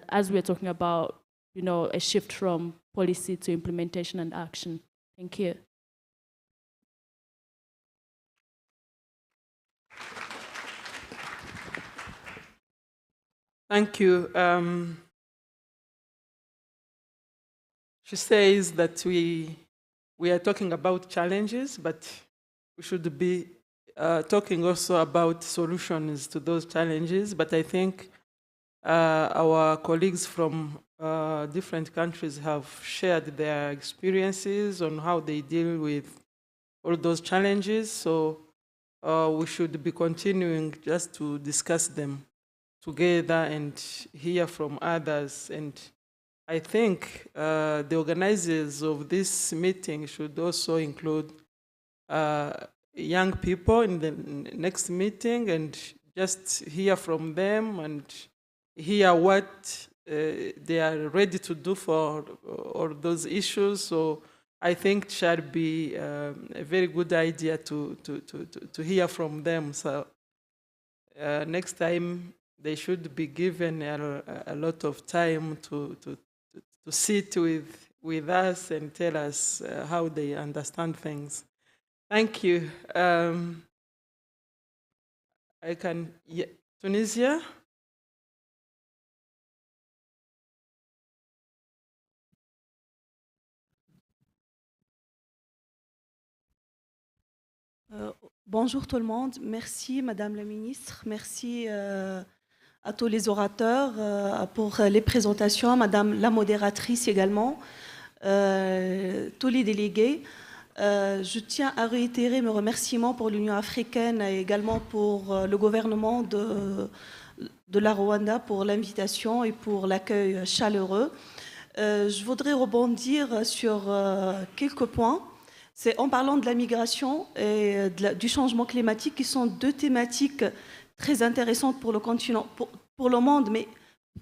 as we're talking about, a shift from policy to implementation and action. Thank you. Thank you. She says that we are talking about challenges, but we should be talking also about solutions to those challenges. But I think our colleagues from different countries have shared their experiences on how they deal with all those challenges. So we should be continuing just to discuss them together and hear from others. And I think the organizers of this meeting should also include young people in the next meeting and just hear from them and hear what they are ready to do for all those issues. So I think it shall be a very good idea to hear from them. So next time, they should be given a lot of time to sit with with us and tell us how they understand things. Thank you. Tunisia? Bonjour tout le monde, merci Madame la Ministre, merci à tous les orateurs pour les présentations, Madame la modératrice également, tous les délégués. Je tiens à réitérer mes remerciements pour l'Union africaine et également pour le gouvernement de la Rwanda pour l'invitation et pour l'accueil chaleureux. Je voudrais rebondir sur quelques points. C'est en parlant de la migration et du changement climatique qui sont deux thématiques très intéressantes pour le continent, pour le monde, mais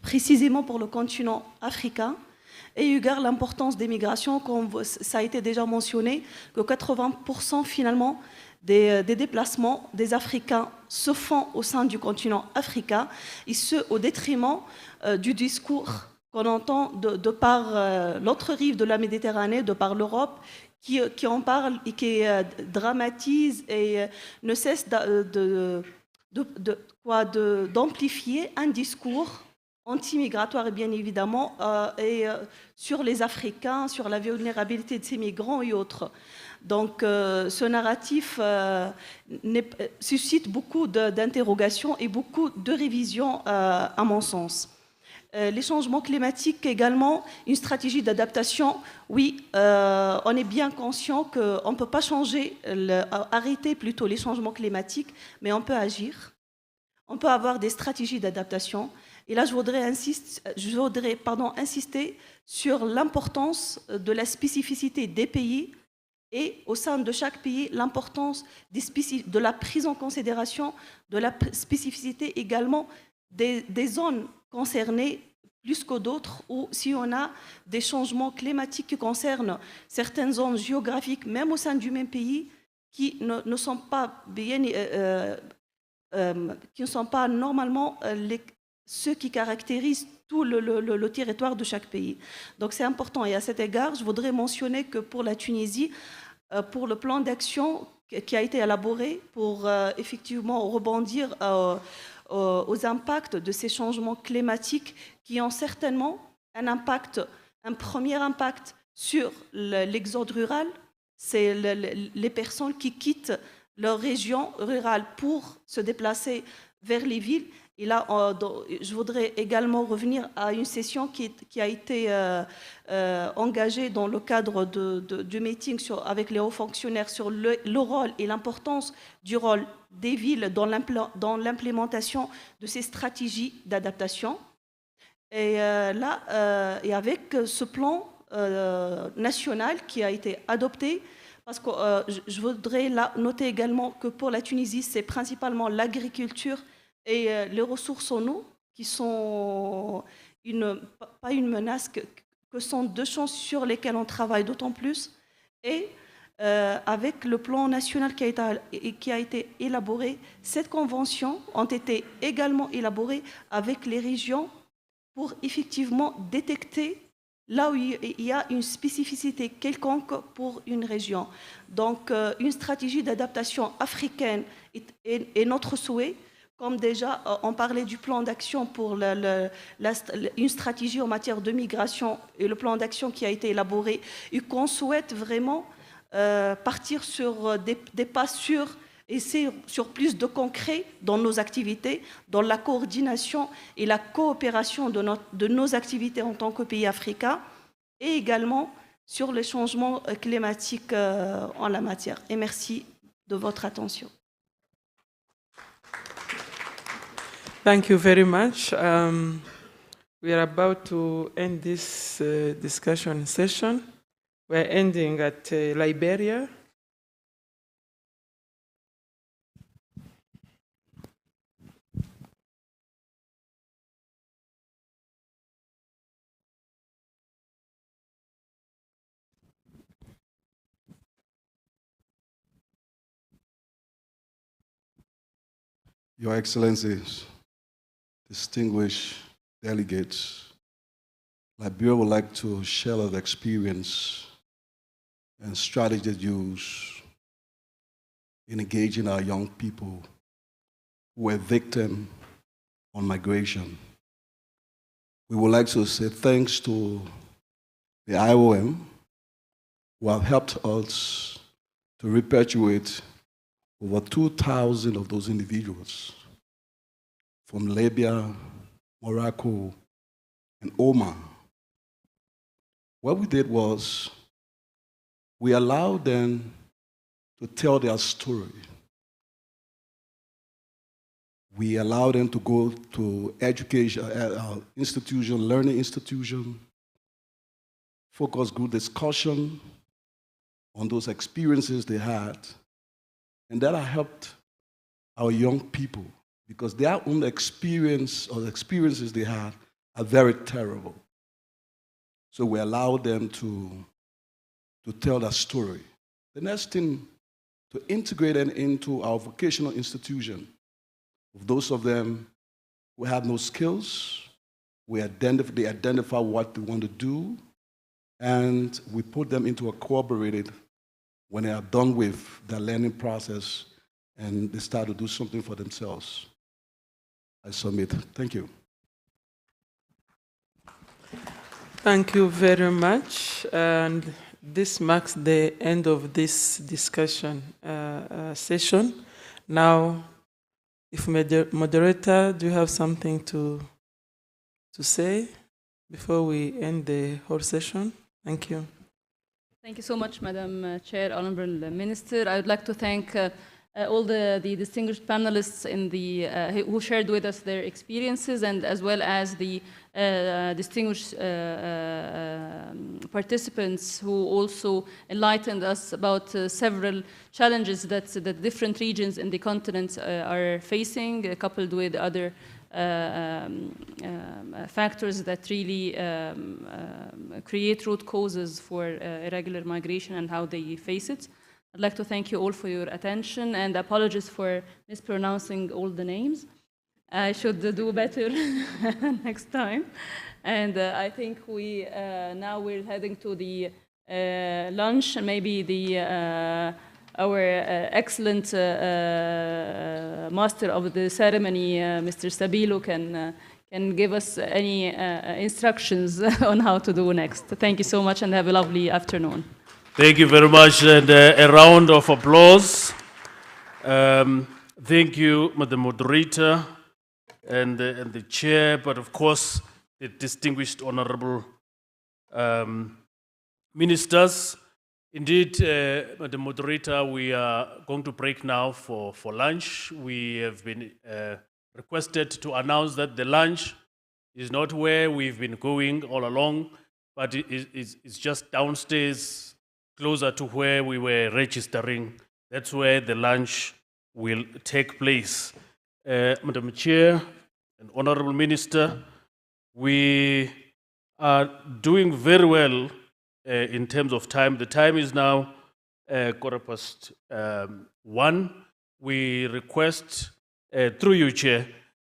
précisément pour le continent africain. Et eu égard l'importance des migrations, comme ça a été déjà mentionné, que 80% finalement des déplacements des Africains se font au sein du continent africain, et ce au détriment du discours qu'on entend de par l'autre rive de la Méditerranée, de par l'Europe, qui en parle et qui dramatise et ne cesse d'amplifier un discours anti-migratoire, bien évidemment, sur les Africains, sur la vulnérabilité de ces migrants et autres. Donc, ce narratif suscite beaucoup d'interrogations et beaucoup de révisions, à mon sens. Les changements climatiques également, une stratégie d'adaptation. Oui, on est bien conscient qu'on ne peut pas arrêter plutôt les changements climatiques, mais on peut agir. On peut avoir des stratégies d'adaptation. Et là, je voudrais insister sur l'importance de la spécificité des pays et au sein de chaque pays, l'importance de la prise en considération de la spécificité également des zones concernées plus que d'autres, ou si on a des changements climatiques qui concernent certaines zones géographiques, même au sein du même pays, qui ne sont pas bien, qui ne sont pas normalement ceux qui caractérisent tout le territoire de chaque pays. Donc c'est important. Et à cet égard, je voudrais mentionner que pour la Tunisie, pour le plan d'action qui a été élaboré pour effectivement rebondir aux impacts de ces changements climatiques qui ont certainement un premier impact sur l'exode rural, c'est les personnes qui quittent leur région rurale pour se déplacer vers les villes. Et là, je voudrais également revenir à une session qui a été engagée dans le cadre du meeting avec les hauts fonctionnaires sur le rôle et l'importance du rôle des villes dans l'implémentation de ces stratégies d'adaptation. Et et avec ce plan national qui a été adopté, parce que je voudrais là noter également que pour la Tunisie, c'est principalement l'agriculture et les ressources en eau qui sont pas une menace, que sont deux champs sur lesquels on travaille d'autant plus. Et avec le plan national qui a été élaboré, cette convention ont été également élaborées avec les régions pour effectivement détecter là où il y a une spécificité quelconque pour une région. Donc, une stratégie d'adaptation africaine est notre souhait. Comme déjà, on parlait du plan d'action pour une stratégie en matière de migration et le plan d'action qui a été élaboré, et qu'on souhaite vraiment partir sur des pas sûrs et sur plus de concret dans nos activités, dans la coordination et la coopération de nos activités en tant que pays africains, et également sur les changements climatiques en la matière. Et merci de votre attention. Thank you very much. We are about to end this discussion session. We're ending at Liberia. Your Excellencies, distinguished delegates, Liberia would like to share the experience and strategies used in engaging our young people who were victims on migration. We would like to say thanks to the IOM who have helped us to repatriate over 2,000 of those individuals from Libya, Morocco, and Oman. What we did was we allowed them to tell their story. We allowed them to go to education institution, learning institution, focus group discussion on those experiences they had. And that helped our young people because their own experience or the experiences they had are very terrible. So we allowed them to tell their story. The next thing, to integrate them into our vocational institution. Those of them who have no skills, they identify what they want to do, and we put them into a cooperative when they are done with their learning process and they start to do something for themselves. I submit. Thank you. Thank you very much. And this marks the end of this discussion session. Now, if moderator, do you have something to say before we end the whole session? Thank you. Thank you so much, Madam Chair, Honorable Minister. I would like to thank all the distinguished panelists in who shared with us their experiences, and as well as the distinguished participants who also enlightened us about several challenges that different regions in the continent are facing, coupled with other factors that really create root causes for irregular migration and how they face it. I'd like to thank you all for your attention, and apologies for mispronouncing all the names. I should do better next time. And I think now we're heading to the lunch, and maybe our excellent master of the ceremony, Mr. Sabilo, can give us any instructions on how to do next. Thank you so much, and have a lovely afternoon. Thank you very much, and a round of applause. Thank you, Madam Moderator, and the Chair, but of course, the distinguished honorable ministers. Indeed, Madam Moderator, we are going to break now for lunch. We have been requested to announce that the lunch is not where we've been going all along, but it's just downstairs, closer to where we were registering. That's where the lunch will take place. Madam Chair and Honorable Minister, we are doing very well in terms of time. The time is now 1:15. We request, through you, Chair,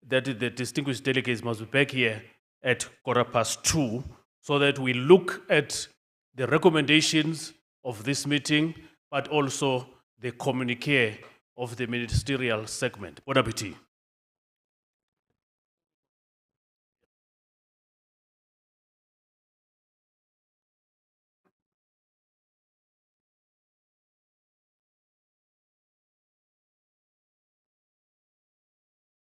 that the distinguished delegates must be back here at 2:15 so that we look at the recommendations of this meeting, but also the communique of the ministerial segment. Bon appétit.